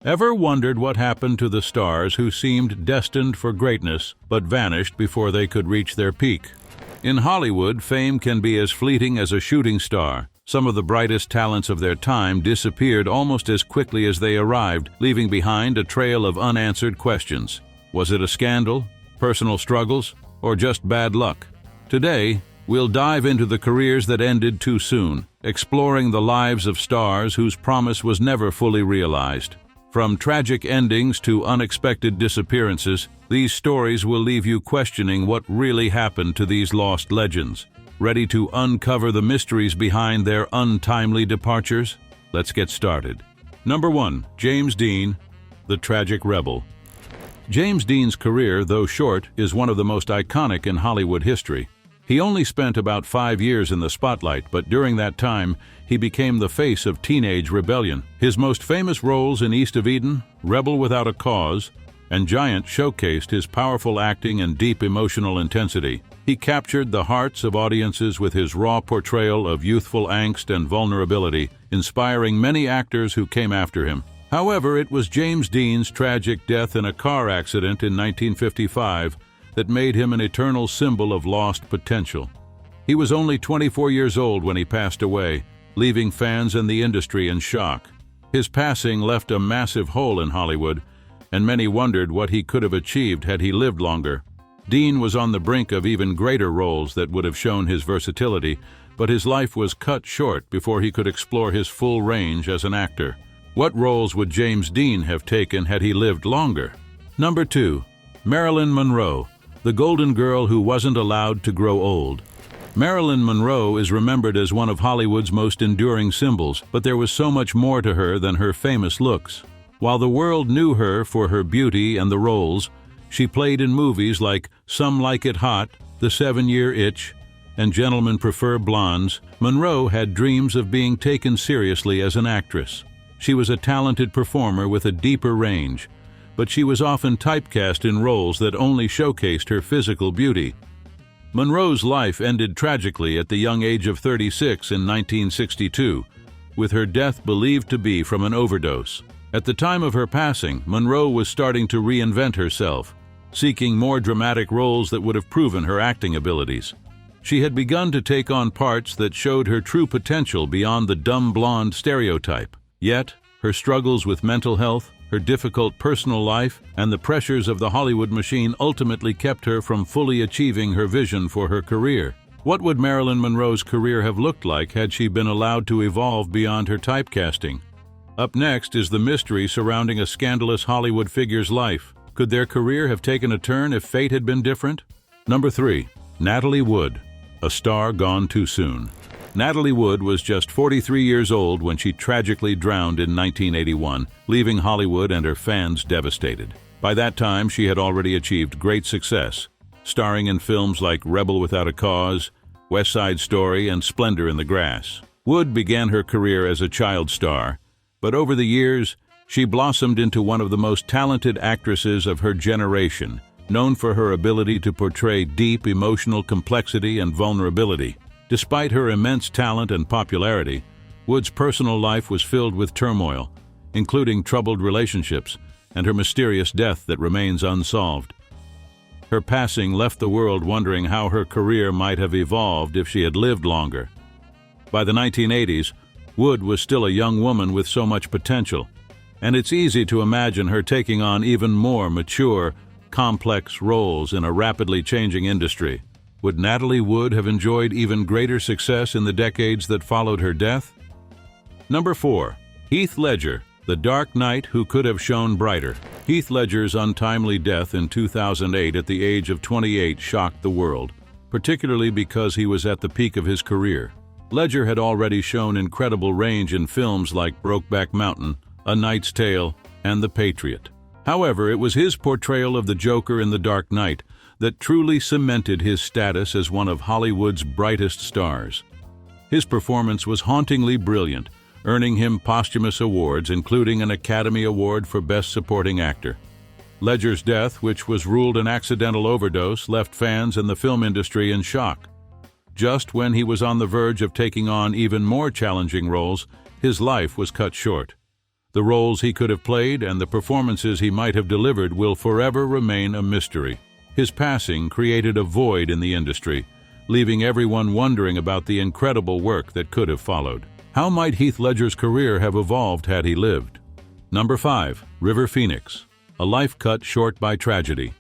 Ever wondered what happened to the stars who seemed destined for greatness but vanished before they could reach their peak? In Hollywood, fame can be as fleeting as a shooting star. Some of the brightest talents of their time disappeared almost as quickly as they arrived, leaving behind a trail of unanswered questions. Was it a scandal, personal struggles, or just bad luck? Today, we'll dive into the careers that ended too soon, exploring the lives of stars whose promise was never fully realized. From tragic endings to unexpected disappearances, these stories will leave you questioning what really happened to these lost legends. Ready to uncover the mysteries behind their untimely departures? Let's get started. Number 1. James Dean, the tragic rebel. James Dean's career, though short, is one of the most iconic in Hollywood history. He only spent about 5 years in the spotlight, but during that time, he became the face of teenage rebellion. His most famous roles in East of Eden, Rebel Without a Cause, and Giant showcased his powerful acting and deep emotional intensity. He captured the hearts of audiences with his raw portrayal of youthful angst and vulnerability, inspiring many actors who came after him. However, it was James Dean's tragic death in a car accident in 1955 that made him an eternal symbol of lost potential. He was only 24 years old when he passed away, leaving fans and the industry in shock. His passing left a massive hole in Hollywood, and many wondered what he could have achieved had he lived longer. Dean was on the brink of even greater roles that would have shown his versatility, but his life was cut short before he could explore his full range as an actor. What roles would James Dean have taken had he lived longer? Number 2. Marilyn Monroe, the golden girl who wasn't allowed to grow old. Marilyn Monroe is remembered as one of Hollywood's most enduring symbols, but there was so much more to her than her famous looks. While the world knew her for her beauty and the roles she played in movies like Some Like It Hot, The 7-Year Itch, and Gentlemen Prefer Blondes, Monroe had dreams of being taken seriously as an actress. She was a talented performer with a deeper range, but she was often typecast in roles that only showcased her physical beauty. Monroe's life ended tragically at the young age of 36 in 1962, with her death believed to be from an overdose. At the time of her passing, Monroe was starting to reinvent herself, seeking more dramatic roles that would have proven her acting abilities. She had begun to take on parts that showed her true potential beyond the dumb blonde stereotype. Yet, her struggles with mental health, her difficult personal life, and the pressures of the Hollywood machine ultimately kept her from fully achieving her vision for her career. What would Marilyn Monroe's career have looked like had she been allowed to evolve beyond her typecasting? Up next is the mystery surrounding a scandalous Hollywood figure's life. Could their career have taken a turn if fate had been different? Number 3. Natalie Wood, a star gone too soon. Natalie Wood was just 43 years old when she tragically drowned in 1981, leaving Hollywood and her fans devastated. By that time, she had already achieved great success, starring in films like Rebel Without a Cause, West Side Story, and Splendor in the Grass. Wood began her career as a child star, but over the years, she blossomed into one of the most talented actresses of her generation, known for her ability to portray deep emotional complexity and vulnerability. Despite her immense talent and popularity, Wood's personal life was filled with turmoil, including troubled relationships and her mysterious death that remains unsolved. Her passing left the world wondering how her career might have evolved if she had lived longer. By the 1980s, Wood was still a young woman with so much potential, and it's easy to imagine her taking on even more mature, complex roles in a rapidly changing industry. Would Natalie Wood have enjoyed even greater success in the decades that followed her death? Number 4. Heath Ledger, the dark knight who could have shone brighter. Heath Ledger's untimely death in 2008 at the age of 28 shocked the world, particularly because he was at the peak of his career. Ledger had already shown incredible range in films like Brokeback Mountain, A Knight's Tale, and The Patriot. However, it was his portrayal of the Joker in The Dark Knight that truly cemented his status as one of Hollywood's brightest stars. His performance was hauntingly brilliant, earning him posthumous awards, including an Academy Award for Best Supporting Actor. Ledger's death, which was ruled an accidental overdose, left fans and the film industry in shock. Just when he was on the verge of taking on even more challenging roles, his life was cut short. The roles he could have played and the performances he might have delivered will forever remain a mystery. His passing created a void in the industry, leaving everyone wondering about the incredible work that could have followed. How might Heath Ledger's career have evolved had he lived? Number 5. River Phoenix. A life cut short by tragedy.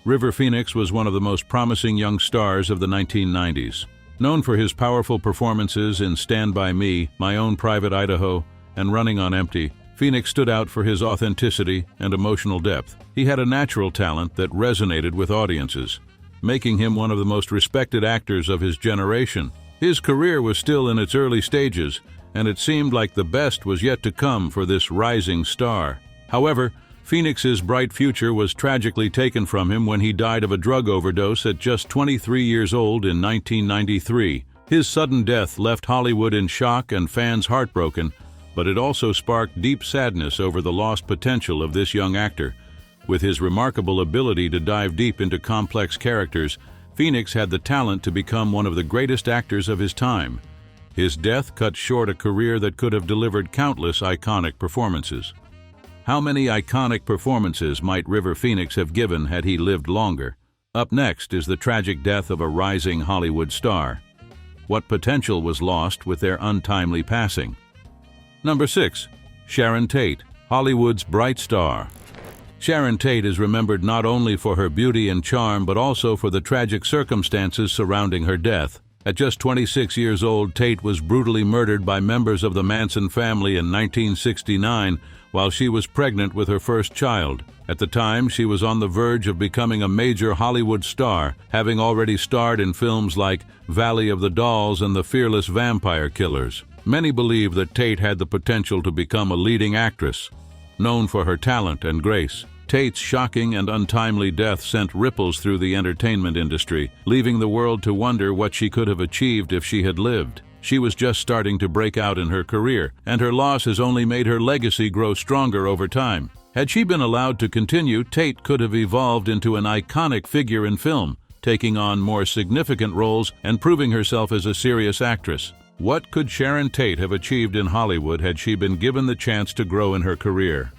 River Phoenix was one of the most promising young stars of the 1990s. Known for his powerful performances in Stand By Me, My Own Private Idaho, and Running on Empty, Phoenix stood out for his authenticity and emotional depth. He had a natural talent that resonated with audiences, making him one of the most respected actors of his generation. His career was still in its early stages, and it seemed like the best was yet to come for this rising star. However, Phoenix's bright future was tragically taken from him when he died of a drug overdose at just 23 years old in 1993. His sudden death left Hollywood in shock and fans heartbroken, but it also sparked deep sadness over the lost potential of this young actor. With his remarkable ability to dive deep into complex characters, Phoenix had the talent to become one of the greatest actors of his time. His death cut short a career that could have delivered countless iconic performances. How many iconic performances might River Phoenix have given had he lived longer? Up next is the tragic death of a rising Hollywood star. What potential was lost with their untimely passing? Number 6. Sharon Tate, Hollywood's bright star. Sharon Tate is remembered not only for her beauty and charm but also for the tragic circumstances surrounding her death. At just 26 years old, Tate was brutally murdered by members of the Manson family in 1969 while she was pregnant with her first child. At the time, she was on the verge of becoming a major Hollywood star, having already starred in films like Valley of the Dolls and The Fearless Vampire Killers. Many believe that Tate had the potential to become a leading actress. Known for her talent and grace, Tate's shocking and untimely death sent ripples through the entertainment industry, leaving the world to wonder what she could have achieved if she had lived. She was just starting to break out in her career, and her loss has only made her legacy grow stronger over time. Had she been allowed to continue, Tate could have evolved into an iconic figure in film, taking on more significant roles and proving herself as a serious actress. What could Sharon Tate have achieved in Hollywood had she been given the chance to grow in her career?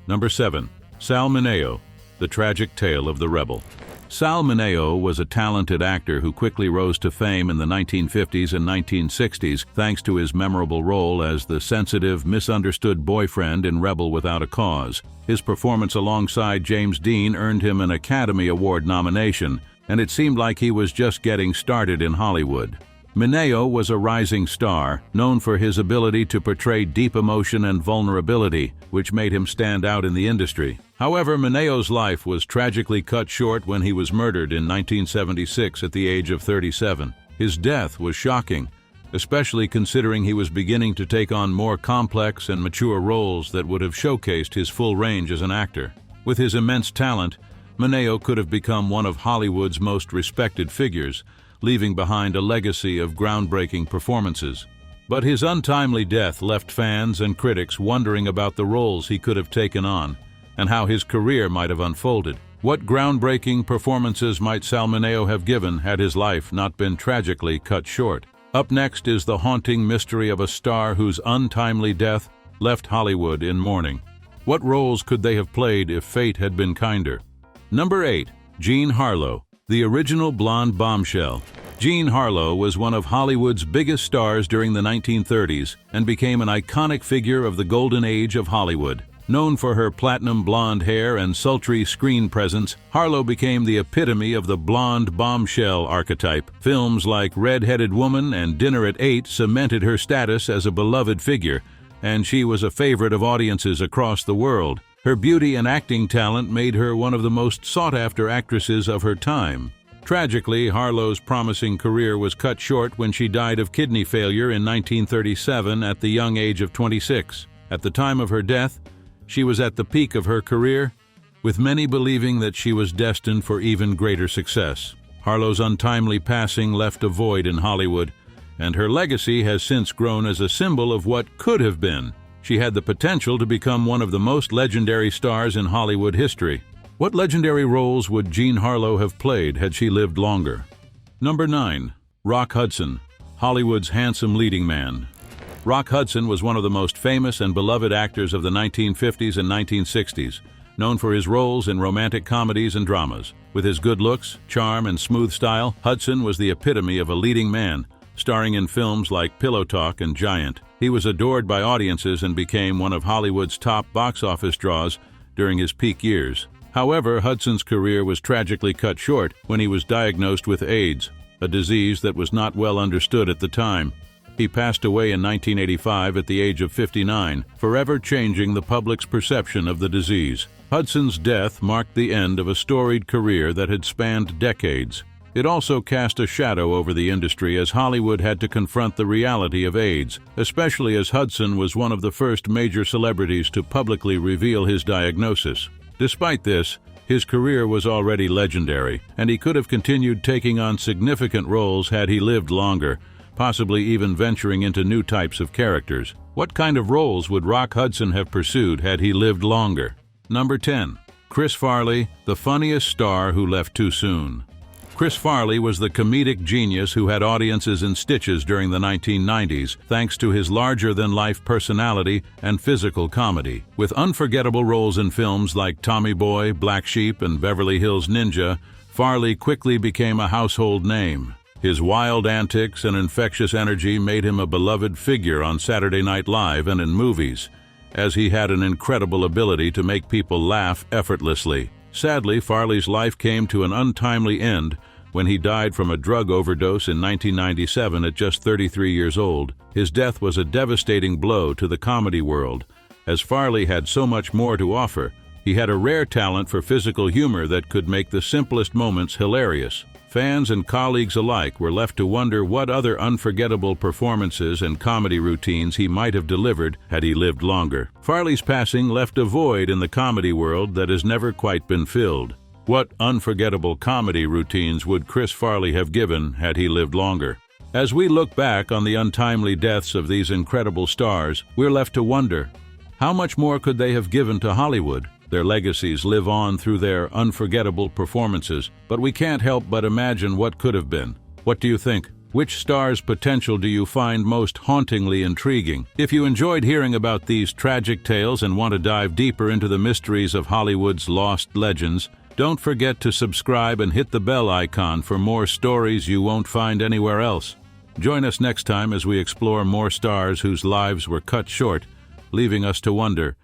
Number 7. Sal Mineo, the tragic tale of the rebel. Sal Mineo was a talented actor who quickly rose to fame in the 1950s and 1960s thanks to his memorable role as the sensitive, misunderstood boyfriend in Rebel Without a Cause. His performance alongside James Dean earned him an Academy Award nomination, and it seemed like he was just getting started in Hollywood. Mineo was a rising star, known for his ability to portray deep emotion and vulnerability, which made him stand out in the industry. However, Mineo's life was tragically cut short when he was murdered in 1976 at the age of 37. His death was shocking, especially considering he was beginning to take on more complex and mature roles that would have showcased his full range as an actor. With his immense talent, Mineo could have become one of Hollywood's most respected figures, leaving behind a legacy of groundbreaking performances. But his untimely death left fans and critics wondering about the roles he could have taken on and how his career might have unfolded. What groundbreaking performances might Sal Mineo have given had his life not been tragically cut short? Up next is the haunting mystery of a star whose untimely death left Hollywood in mourning. What roles could they have played if fate had been kinder? Number 8. Jean Harlow, the original blonde bombshell. Jean Harlow was one of Hollywood's biggest stars during the 1930s and became an iconic figure of the golden age of Hollywood. Known for her platinum blonde hair and sultry screen presence, Harlow became the epitome of the blonde bombshell archetype. Films like Red-Headed Woman and Dinner at 8 cemented her status as a beloved figure, and she was a favorite of audiences across the world. Her beauty and acting talent made her one of the most sought-after actresses of her time. Tragically, Harlow's promising career was cut short when she died of kidney failure in 1937 at the young age of 26. At the time of her death, she was at the peak of her career, with many believing that she was destined for even greater success. Harlow's untimely passing left a void in Hollywood, and her legacy has since grown as a symbol of what could have been. She had the potential to become one of the most legendary stars in Hollywood history. What legendary roles would Jean Harlow have played had she lived longer? Number 9. Rock Hudson, Hollywood's handsome leading man. Rock Hudson was one of the most famous and beloved actors of the 1950s and 1960s, known for his roles in romantic comedies and dramas. With his good looks, charm, and smooth style, Hudson was the epitome of a leading man, starring in films like Pillow Talk and Giant. He was adored by audiences and became one of Hollywood's top box office draws during his peak years. However, Hudson's career was tragically cut short when he was diagnosed with AIDS, a disease that was not well understood at the time. He passed away in 1985 at the age of 59, forever changing the public's perception of the disease. Hudson's death marked the end of a storied career that had spanned decades. It also cast a shadow over the industry as Hollywood had to confront the reality of AIDS, especially as Hudson was one of the first major celebrities to publicly reveal his diagnosis. Despite this, his career was already legendary, and he could have continued taking on significant roles had he lived longer, possibly even venturing into new types of characters. What kind of roles would Rock Hudson have pursued had he lived longer? Number 10. Chris Farley, the funniest star who left too soon. Chris Farley was the comedic genius who had audiences in stitches during the 1990s, thanks to his larger-than-life personality and physical comedy. With unforgettable roles in films like Tommy Boy, Black Sheep, and Beverly Hills Ninja, Farley quickly became a household name. His wild antics and infectious energy made him a beloved figure on Saturday Night Live and in movies, as he had an incredible ability to make people laugh effortlessly. Sadly, Farley's life came to an untimely end when he died from a drug overdose in 1997 at just 33 years old. His death was a devastating blow to the comedy world, as Farley had so much more to offer. He had a rare talent for physical humor that could make the simplest moments hilarious. Fans and colleagues alike were left to wonder what other unforgettable performances and comedy routines he might have delivered had he lived longer. Farley's passing left a void in the comedy world that has never quite been filled. What unforgettable comedy routines would Chris Farley have given had he lived longer? As we look back on the untimely deaths of these incredible stars, we're left to wonder, how much more could they have given to Hollywood? Their legacies live on through their unforgettable performances, but we can't help but imagine what could have been. What do you think? Which star's potential do you find most hauntingly intriguing? If you enjoyed hearing about these tragic tales and want to dive deeper into the mysteries of Hollywood's lost legends, don't forget to subscribe and hit the bell icon for more stories you won't find anywhere else. Join us next time as we explore more stars whose lives were cut short, leaving us to wonder,